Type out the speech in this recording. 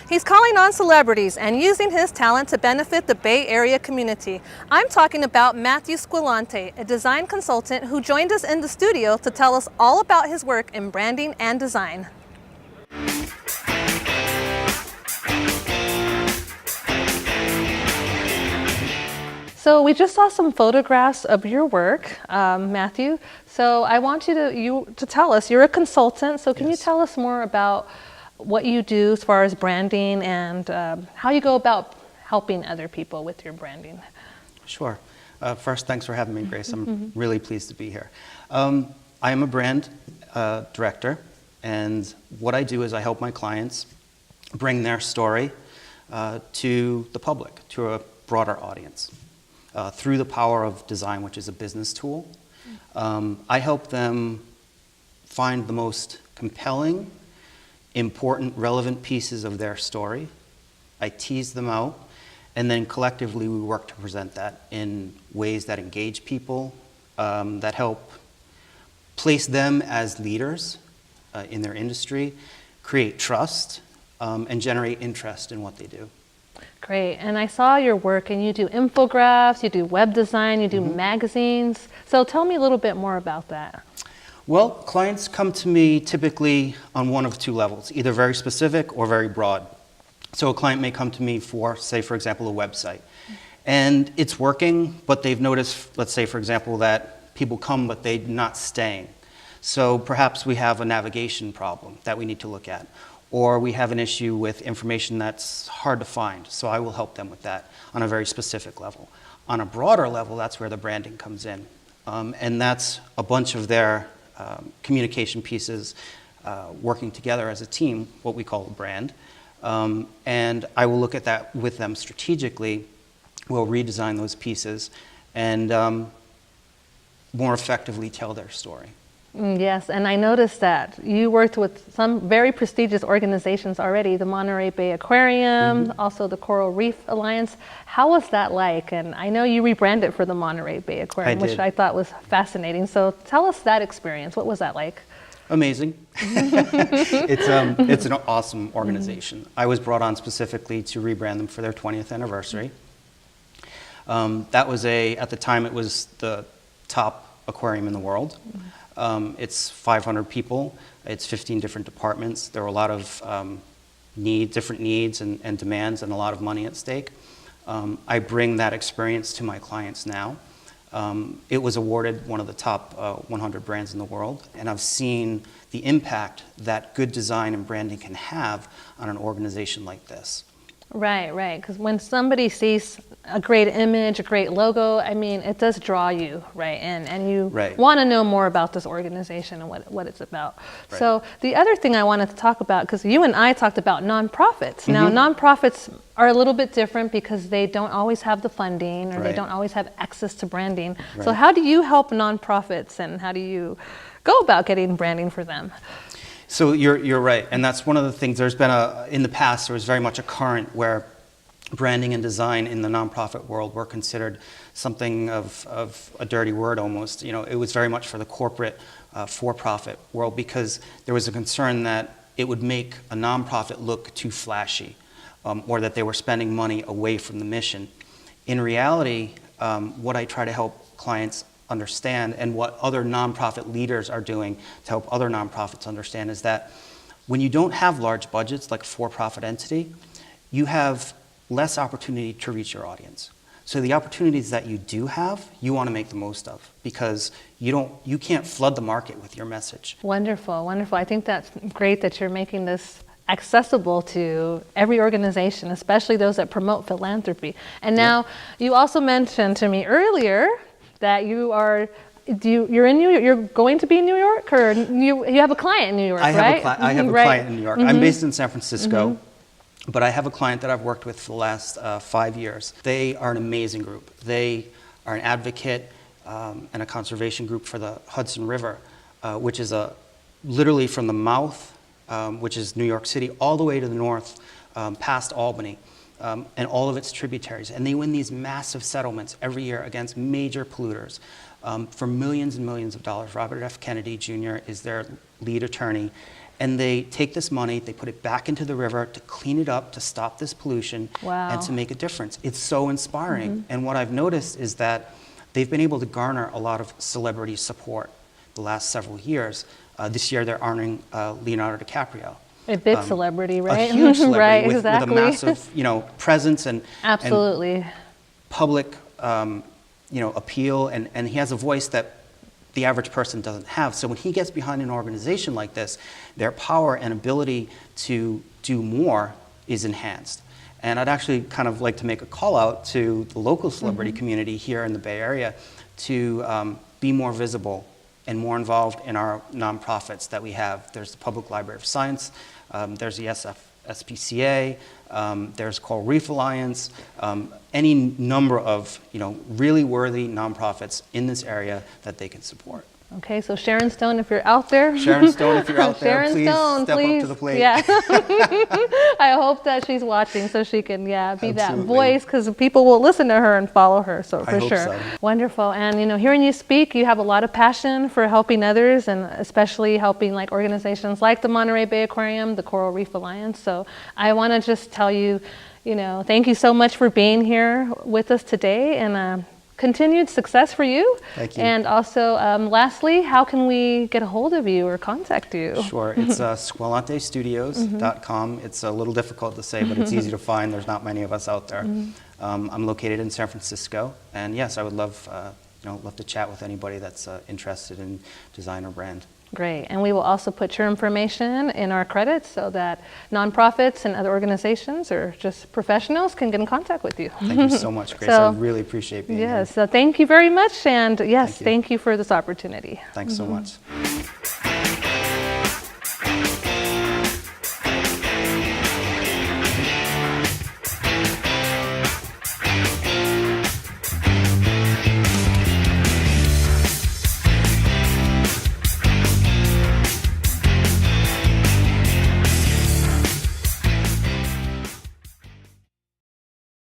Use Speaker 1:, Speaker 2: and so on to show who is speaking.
Speaker 1: He's calling on celebrities and using his talent to benefit the Bay Area community. I'm talking about Mathew Squillante, a design consultant who joined us in the studio to tell us all about his work in branding and design. So we just saw some photographs of your work, Mathew. So I want you to tell us, you're a consultant, so can you tell us more about what you do as far as branding and how you go about helping other people with your branding?
Speaker 2: Sure. First, thanks for having me, Grace. I'm really pleased to be here. I am a brand director, and what I do is I help my clients bring their story to the public, to a broader audience, through the power of design, which is a business tool. I help them find the most compelling, important, relevant pieces of their story. I tease them out, and then collectively we work to present that in ways that engage people, that help place them as leaders in their industry, create trust, and generate interest in what they do.
Speaker 1: Great, and I saw your work, and you do infographics, you do web design, you do magazines. So tell me a little bit more about that.
Speaker 2: Well, clients come to me typically on one of two levels, either very specific or very broad. So a client may come to me for, say, for example, a website. And it's working, but they've noticed, let's say, for example, that people come, but they're not staying. So perhaps we have a navigation problem that we need to look at. Or we have an issue with information that's hard to find. So I will help them with that on a very specific level. On a broader level, that's where the branding comes in. And that's a bunch of their communication pieces working together as a team, what we call a brand. And I will look at that with them strategically. We'll redesign those pieces and more effectively tell their story.
Speaker 1: Yes, and I noticed that you worked with some very prestigious organizations already, the Monterey Bay Aquarium, also the Coral Reef Alliance. How was that like? And I know you rebranded for the Monterey Bay Aquarium, which I thought was fascinating. So tell us that experience. What was that like?
Speaker 2: Amazing. It's an awesome organization. I was brought on specifically to rebrand them for their 20th anniversary. That was at the time it was the top aquarium in the world. It's 500 people, it's 15 different departments. There were a lot of different needs and demands and a lot of money at stake. I bring that experience to my clients now. It was awarded one of the top 100 brands in the world, and I've seen the impact that good design and branding can have on an organization like this.
Speaker 1: Right, right. Because when somebody sees a great image, a great logo, I mean, it does draw you right in, and you want to know more about this organization and what it's about. Right. So the other thing I wanted to talk about, because you and I talked about nonprofits. Now, nonprofits are a little bit different because they don't always have the funding, or they don't always have access to branding. So how do you help nonprofits, and how do you go about getting branding for them?
Speaker 2: So you're right, and that's one of the things. There's been in the past there was very much a current where branding and design in the nonprofit world were considered something of a dirty word almost. You know, it was very much for the corporate, for-profit world, because there was a concern that it would make a nonprofit look too flashy, or that they were spending money away from the mission. In reality, what I try to help clients understand, and what other nonprofit leaders are doing to help other nonprofits understand, is that when you don't have large budgets like a for-profit entity, you have less opportunity to reach your audience. So the opportunities that you do have, you want to make the most of, because you can't flood the market with your message.
Speaker 1: Wonderful, wonderful. I think that's great that you're making this accessible to every organization, especially those that promote philanthropy. And now you also mentioned to me earlier that you're going to be in New York, or you have a client in New York, right?
Speaker 2: I have a client in New York. I'm based in San Francisco, but I have a client that I've worked with for the last 5 years. They are an amazing group. They are an advocate and a conservation group for the Hudson River, which is literally from the mouth, which is New York City, all the way to the north, past Albany. And all of its tributaries. And they win these massive settlements every year against major polluters for millions and millions of dollars. Robert F. Kennedy Jr. is their lead attorney. and they take this money, they put it back into the river to clean it up, to stop this pollution, and to make a difference. It's so inspiring. And what I've noticed is that they've been able to garner a lot of celebrity support the last several years. This year they're honoring Leonardo DiCaprio.
Speaker 1: A big celebrity, right?
Speaker 2: A huge celebrity
Speaker 1: right,
Speaker 2: with,
Speaker 1: exactly.
Speaker 2: with a massive, presence and
Speaker 1: absolutely
Speaker 2: and public, appeal, and he has a voice that the average person doesn't have. So when he gets behind an organization like this, their power and ability to do more is enhanced. And I'd actually kind of like to make a call out to the local celebrity community here in the Bay Area to be more visible and more involved in our nonprofits that we have. There's the Public Library of Science, there's the SPCA, there's Coral Reef Alliance, any number of really worthy nonprofits in this area that they can support.
Speaker 1: Okay, so Sharon Stone, if you're out there.
Speaker 2: Sharon Stone, if you're out there,
Speaker 1: Sharon
Speaker 2: please
Speaker 1: Stone,
Speaker 2: step
Speaker 1: please.
Speaker 2: up to the plate.
Speaker 1: Yeah. I hope that she's watching so she can, be
Speaker 2: Absolutely.
Speaker 1: that voice, because people will listen to her and follow her, so for
Speaker 2: I hope
Speaker 1: sure.
Speaker 2: so.
Speaker 1: Wonderful. And, hearing you speak, you have a lot of passion for helping others, and especially helping like organizations like the Monterey Bay Aquarium, the Coral Reef Alliance. So I want to just tell you, thank you so much for being here with us today, and continued success for you.
Speaker 2: Thank you.
Speaker 1: And also, lastly, how can we get a hold of you or contact you?
Speaker 2: Sure. It's SquillanteStudios.com. It's a little difficult to say, but it's easy to find. There's not many of us out there. I'm located in San Francisco, and yes, I would love to chat with anybody that's interested in design or brand.
Speaker 1: Great. And we will also put your information in our credits so that nonprofits and other organizations or just professionals can get in contact with you.
Speaker 2: Thank you so much, Grace. I really appreciate being here.
Speaker 1: Yes. So thank you very much. And yes, thank you for this opportunity.
Speaker 2: Thanks so much.